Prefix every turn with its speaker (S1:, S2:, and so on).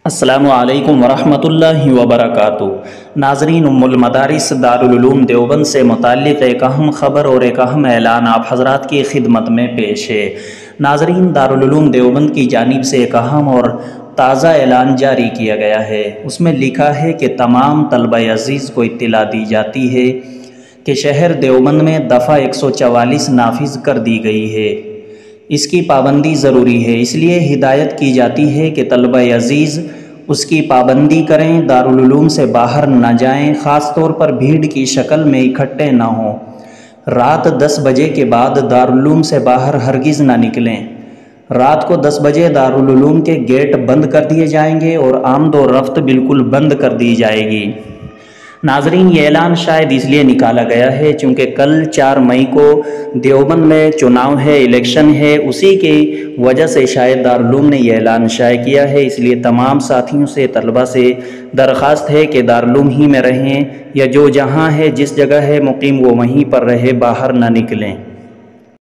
S1: السلام علیکم ورحمۃ اللہ وبرکاتہ۔ ناظرین، ام المدارس دارالعلوم دیوبند سے متعلق ایک اہم خبر اور ایک اہم اعلان آپ حضرات کی خدمت میں پیش ہے۔ ناظرین، دارالعلوم دیوبند کی جانب سے ایک اہم اور تازہ اعلان جاری کیا گیا ہے۔ اس میں لکھا ہے کہ تمام طلبہ عزیز کو اطلاع دی جاتی ہے کہ شہر دیوبند میں دفعہ 144 نافذ کر دی گئی ہے۔ اس کی پابندی ضروری ہے، اس لیے ہدایت کی جاتی ہے کہ طلبہ عزیز اس کی پابندی کریں، دارالعلوم سے باہر نہ جائیں، خاص طور پر بھیڑ کی شکل میں اکٹھے نہ ہوں۔ رات 10 بجے کے بعد دارالعلوم سے باہر ہرگز نہ نکلیں۔ رات کو 10 بجے دارالعلوم کے گیٹ بند کر دیے جائیں گے اور آمد و رفت بالکل بند کر دی جائے گی۔ ناظرین، یہ اعلان شاید اس لیے نکالا گیا ہے چونکہ کل 4 مئی کو دیوبند میں چناؤ ہے، الیکشن ہے، اسی کی وجہ سے شاید دارالعلوم نے یہ اعلان شائع کیا ہے۔ اس لیے تمام ساتھیوں سے، طلبہ سے درخواست ہے کہ دارالعلوم ہی میں رہیں، یا جو جہاں ہے، جس جگہ ہے مقیم وہ وہیں پر رہے، باہر نہ نکلیں۔